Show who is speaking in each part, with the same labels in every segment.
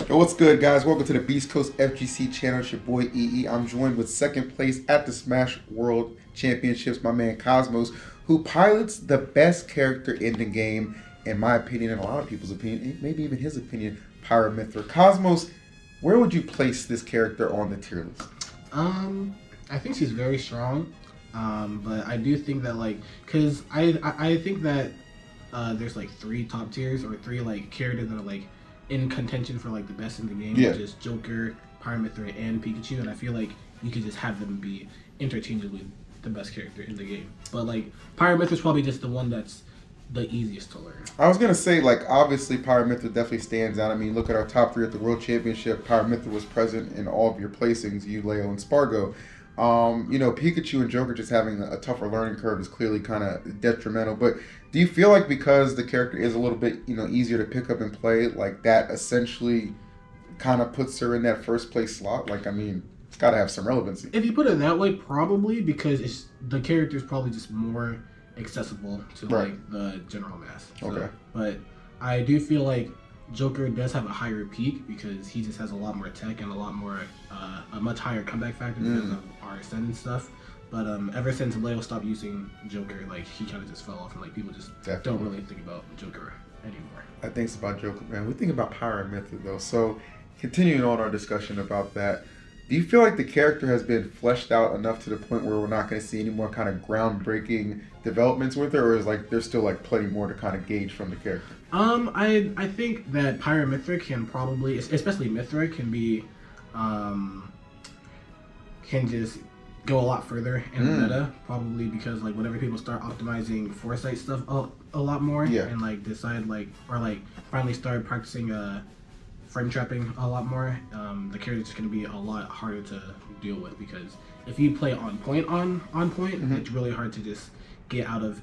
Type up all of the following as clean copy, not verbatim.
Speaker 1: Yo, what's good, guys? Welcome to the Beast Coast FGC channel. It's your boy EE. I'm joined with second place at the Smash World Championships, my man Cosmos, who pilots the best character in the game, in my opinion, and a lot of people's opinion, maybe even his opinion, Pyra Mythra. Cosmos, where would you place this character on the tier list?
Speaker 2: I think she's very strong, but I do think that cause I think that there's like three top tiers or three like characters that are like in contention for like the best in the game, which is Joker, Pyra Mythra, and Pikachu, and I feel like you could just have them be interchangeably the best character in the game. But like Pyra Mythra is probably just the one that's the easiest to learn.
Speaker 1: I was gonna say, like, obviously Pyra Mythra definitely stands out. I mean, look at our top three at the World Championship. Pyra Mythra was present in all of your placings, you, Leo, and Spargo. Pikachu and Joker just having a tougher learning curve is clearly kind of detrimental. But do you feel like because the character is a little bit, easier to pick up and play, like that essentially kind of puts her in that first place slot? Like, I mean, it's got to have some relevancy.
Speaker 2: If you put it that way, probably, because the character is probably just more accessible to like the general mass. So,
Speaker 1: okay.
Speaker 2: But I do feel like Joker does have a higher peak because he just has a lot more tech and a lot more, a much higher comeback factor because of RSN and stuff. But ever since Leo stopped using Joker, like he kind of just fell off and like people just don't really think about Joker anymore.
Speaker 1: I think it's about Joker, man. We think about Pyra Mythra though. So continuing on our discussion about that, do you feel like the character has been fleshed out enough to the point where we're not going to see any more kind of groundbreaking developments with her, or is like there's still like plenty more to kind of gauge from the character?
Speaker 2: I think that Pyra Mythra can probably, especially Mythra, can be, can just go a lot further in the meta, probably because like whenever people start optimizing foresight stuff a lot more, and like decide finally start practicing frame trapping a lot more, the character's just going to be a lot harder to deal with, because if you play on point, it's really hard to just get out of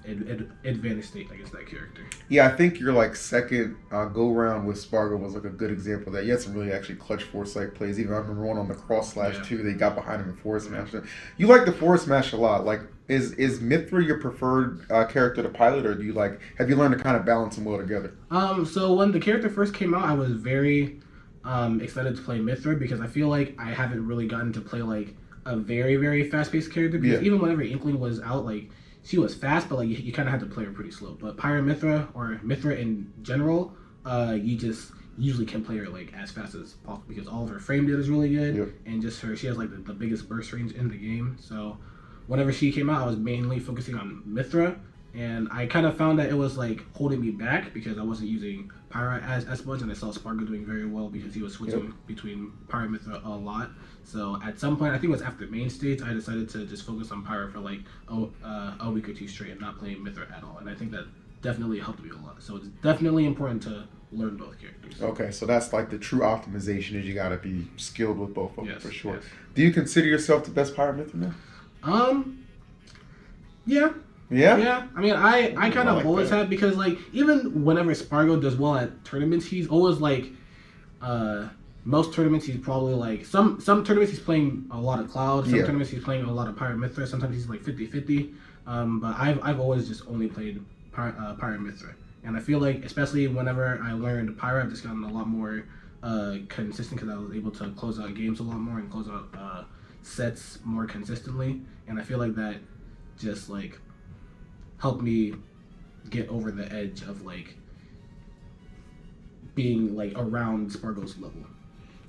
Speaker 2: advantage state against that character.
Speaker 1: Yeah, I think your like second go round with Spargo was like a good example of that. You had some really actually clutch foresight plays. Even I remember one on the cross slash 2, they got behind him and forward smash. You like the forward smash a lot. Like, is Mythra your preferred character to pilot, or do you have you learned to kind of balance them well together?
Speaker 2: So when the character first came out, I was very excited to play Mythra because I feel like I haven't really gotten to play like a very, very fast paced character, because even whenever Inkling was out, like she was fast, but like you kind of had to play her pretty slow. But Pyra Mythra, or Mythra in general, you just usually can play her like as fast as possible because all of her frame data is really good, and just she has like the biggest burst range in the game. So whenever she came out, I was mainly focusing on Mythra, and I kind of found that it was like holding me back because I wasn't using Pyra as much, and I saw Spargo doing very well because he was switching between Pyra and Mythra a lot. So at some point, I think it was after main stage, I decided to just focus on Pyra for like a week or two straight and not playing Mythra at all. And I think that definitely helped me a lot. So it's definitely important to learn both characters.
Speaker 1: Okay, so that's like the true optimization, is you got to be skilled with both of them for sure.
Speaker 2: Yes.
Speaker 1: Do you consider yourself the best Pyra Mythra now?
Speaker 2: Yeah.
Speaker 1: Yeah?
Speaker 2: I mean, I kind of always have, because like even whenever Spargo does well at tournaments, he's always like most tournaments he's probably like some tournaments he's playing a lot of Cloud, some tournaments he's playing a lot of Pyra Mythra, sometimes he's like 50-50. But I've always just only played Pyra Mythra. And I feel like especially whenever I learned Pyra, I've just gotten a lot more consistent because I was able to close out games a lot more and close out sets more consistently. And I feel like that just like helped me get over the edge of like being like around Spargo's level.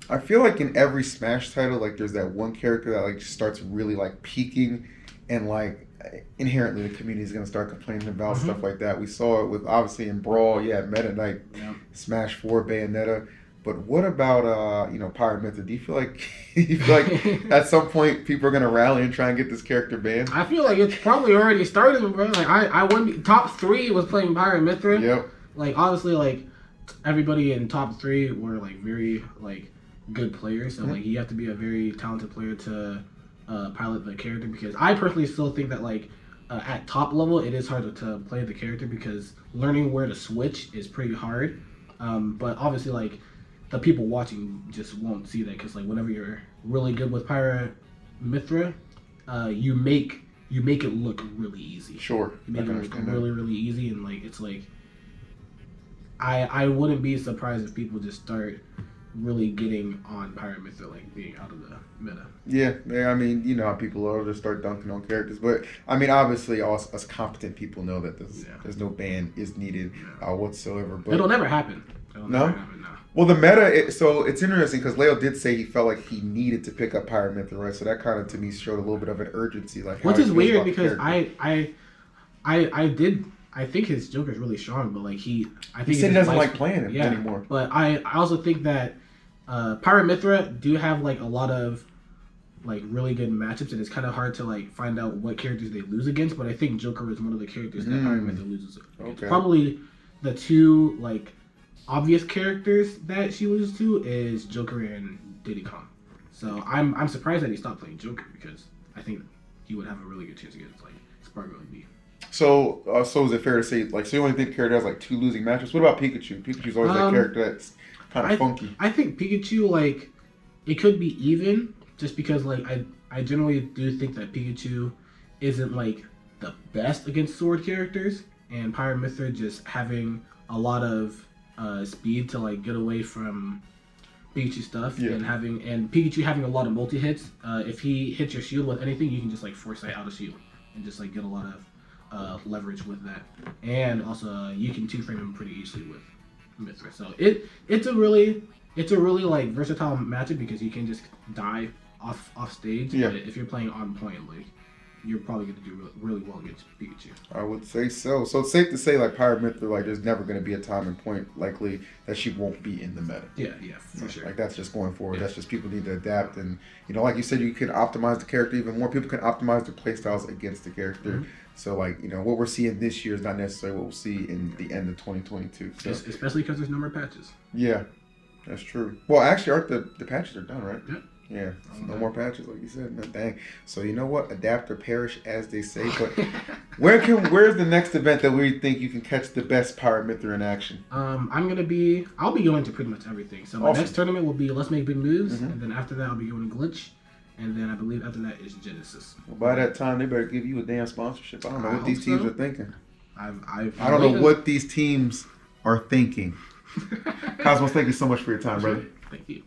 Speaker 1: I feel like in every Smash title, like there's that one character that like starts really like peaking, and like inherently the community is gonna start complaining about stuff like that. We saw it with obviously in Brawl, Meta Knight, Smash 4, Bayonetta. But what about Pyra Mythra? Do you feel like at some point people are gonna rally and try and get this character banned?
Speaker 2: I feel like it's probably already started, bro. Like I wouldn't, top 3 was playing Pyra Mythra.
Speaker 1: Yep.
Speaker 2: Like obviously like everybody in top 3 were like very like good players. So like you have to be a very talented player to pilot the character, because I personally still think that like at top level it is harder to play the character because learning where to switch is pretty hard. But obviously like the people watching just won't see that, because like whenever you're really good with Pyra Mythra, you make it look really easy.
Speaker 1: Sure.
Speaker 2: You make it look really, really easy, and like it's like I wouldn't be surprised if people just start really getting on Pyra Mythra, like being out of the meta.
Speaker 1: Yeah, I mean, you know how people are, just start dunking on characters. But, I mean, obviously, us competent people know that there's no ban is needed whatsoever. But
Speaker 2: it'll never happen.
Speaker 1: No? Well, the meta, so it's interesting because Leo did say he felt like he needed to pick up Pyra Mythra, right? So that kind of, to me, showed a little bit of an urgency. Like,
Speaker 2: which is weird because I think his Joker's really strong, but like he
Speaker 1: said he doesn't like playing him anymore.
Speaker 2: But I also think that Pyra Mythra do have like a lot of like really good matchups, and it's kind of hard to like find out what characters they lose against. But I think Joker is one of the characters that Pyra Mythra loses against. Okay. Probably the two like obvious characters that she loses to is Joker and Diddy Kong. So I'm surprised that he stopped playing Joker because I think he would have a really good chance against like Spargo and B.
Speaker 1: So is it fair to say, like, so you only think character has like 2 losing matches? What about Pikachu? Pikachu's always that character that's kind of funky.
Speaker 2: I think Pikachu, like, it could be even, just because, like, I generally do think that Pikachu isn't, like, the best against sword characters, and Pyra Mythra just having a lot of speed to, like, get away from Pikachu stuff, and Pikachu having a lot of multi-hits. If he hits your shield with anything, you can just, like, foresight out a shield, and just, like, get a lot of leverage with that, and also you can 2-frame him pretty easily with Mythra. So it's a really like versatile matchup because you can just die off stage.
Speaker 1: Yeah.
Speaker 2: If you're playing on point, like you're probably going to do really well against Pikachu.
Speaker 1: I would say so. So it's safe to say like Pyra Mythra, like there's never going to be a time and point likely that she won't be in the meta.
Speaker 2: Yeah, for sure.
Speaker 1: Like that's just going forward. Yeah. That's just people need to adapt, and you know, like you said, you can optimize the character even more. People can optimize their playstyles against the character. Mm-hmm. So, like, you know, what we're seeing this year is not necessarily what we'll see in the end of 2022. So.
Speaker 2: Especially because there's no more patches.
Speaker 1: Yeah, that's true. Well, actually, aren't the patches are done, right?
Speaker 2: Yep.
Speaker 1: Yeah, so no more patches, like you said. No, dang. So, you know what? Adapt or perish, as they say. But where's the next event that we think you can catch the best Pyra Mythra in action?
Speaker 2: I'll be going to pretty much everything. So, my next tournament will be Let's Make Big Moves. Mm-hmm. And then after that, I'll be going to Glitch. And then I believe after that is Genesis.
Speaker 1: Well, by that time, they better give you a damn sponsorship. I don't know what these teams are thinking.
Speaker 2: I
Speaker 1: don't know what these teams are thinking. Cosmos, thank you so much for your time, brother.
Speaker 2: Thank you.